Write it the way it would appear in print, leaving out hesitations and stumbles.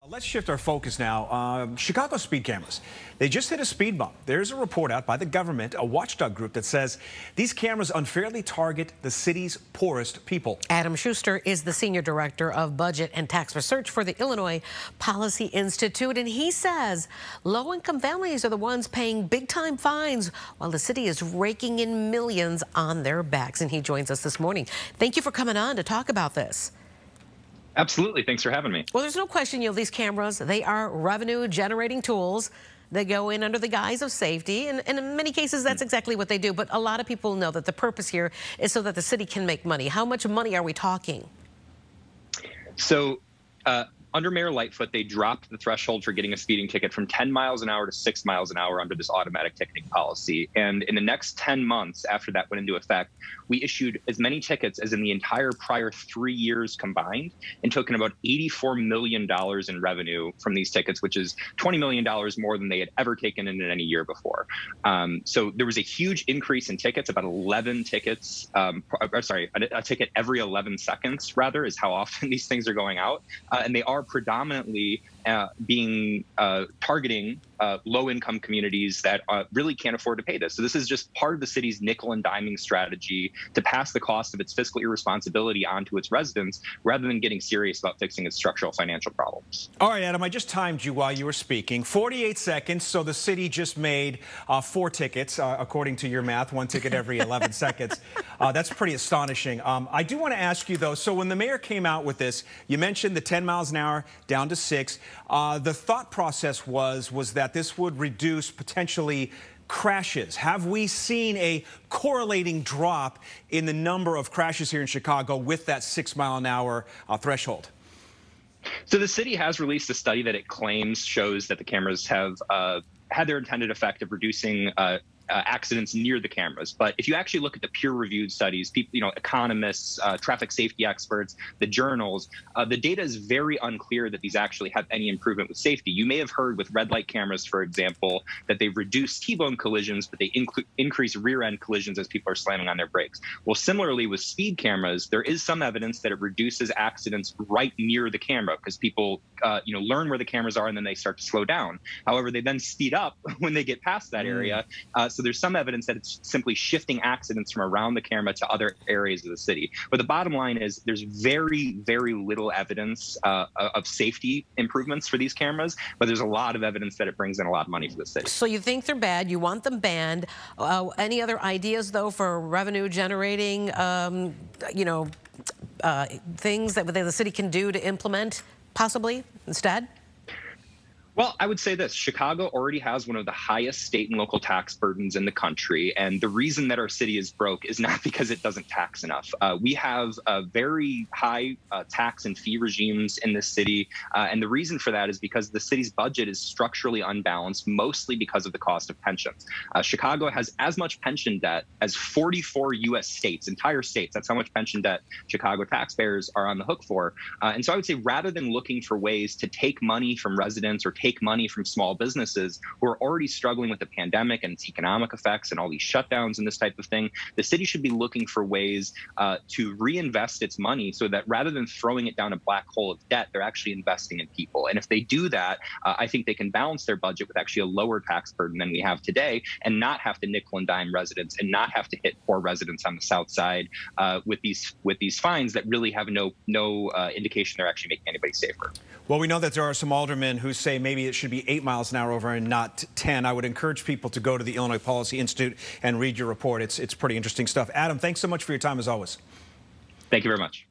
Let's shift our focus now. Chicago speed cameras. They just hit a speed bump. There's a report out by the government, a watchdog group, that says these cameras unfairly target the city's poorest people. Adam Schuster is the Senior Director of Budget and Tax Research for the Illinois Policy Institute, and he says low-income families are the ones paying big-time fines while the city is raking in millions on their backs. And he joins us this morning. Thank you for coming on to talk about this. Absolutely. Thanks for having me. Well, there's no question, these cameras, they are revenue-generating tools. They go in under the guise of safety, and in many cases, that's exactly what they do. But a lot of people know that the purpose here is so that the city can make money. How much money are we talking? So, under Mayor Lightfoot, they dropped the threshold for getting a speeding ticket from 10 miles an hour to 6 miles an hour under this automatic ticketing policy. And in the next 10 months after that went into effect, we issued as many tickets as in the entire prior 3 years combined, and took in about $84 million in revenue from these tickets, which is $20 million more than they had ever taken in any year before. So there was a huge increase in tickets, about 11 tickets, a ticket every 11 seconds, rather, is how often these things are going out. And they are predominantly targeting low-income communities that really can't afford to pay this. So this is just part of the city's nickel and diming strategy to pass the cost of its fiscal irresponsibility onto its residents, rather than getting serious about fixing its structural financial problems. All right, Adam, I just timed you while you were speaking. 48 seconds, so the city just made 4 tickets, according to your math, 1 ticket every 11 seconds. That's pretty astonishing. I do want to ask you, though, so when the mayor came out with this, you mentioned the 10 miles an hour down to 6. The thought process was that this would reduce potentially crashes. Have we seen a correlating drop in the number of crashes here in Chicago with that 6 mile an hour threshold? So the city has released a study that it claims shows that the cameras have had their intended effect of reducing accidents near the cameras. But if you actually look at the peer-reviewed studies, people, economists, traffic safety experts, the journals, the data is very unclear that these actually have any improvement with safety. You may have heard with red light cameras, for example, that they've reduced T-bone collisions, but they increase rear-end collisions as people are slamming on their brakes. Well, similarly with speed cameras, there is some evidence that it reduces accidents right near the camera, because people, learn where the cameras are and then they start to slow down. However, they then speed up when they get past that area. So there's some evidence that it's simply shifting accidents from around the camera to other areas of the city. But the bottom line is there's very, very little evidence of safety improvements for these cameras, but there's a lot of evidence that it brings in a lot of money for the city. So you think they're bad, you want them banned. Any other ideas, though, for revenue generating, things that the city can do to implement possibly instead? Well, I would say this. Chicago already has one of the highest state and local tax burdens in the country. And the reason that our city is broke is not because it doesn't tax enough. We have very high tax and fee regimes in this city. And the reason for that is because the city's budget is structurally unbalanced, mostly because of the cost of pensions. Chicago has as much pension debt as 44 U.S. states, entire states. That's how much pension debt Chicago taxpayers are on the hook for. And so I would say, rather than looking for ways to take money from residents or take money from small businesses who are already struggling with the pandemic and its economic effects and all these shutdowns and this type of thing, the city should be looking for ways to reinvest its money so that rather than throwing it down a black hole of debt, they're actually investing in people. And if they do that, I think they can balance their budget with actually a lower tax burden than we have today, and not have to nickel and dime residents and not have to hit poor residents on the south side with these fines that really have no indication they're actually making anybody safer. Well, we know that there are some aldermen who say maybe it should be 8 miles an hour over and not 10. I would encourage people to go to the Illinois Policy Institute and read your report. It's pretty interesting stuff. Adam, thanks so much for your time as always. Thank you very much.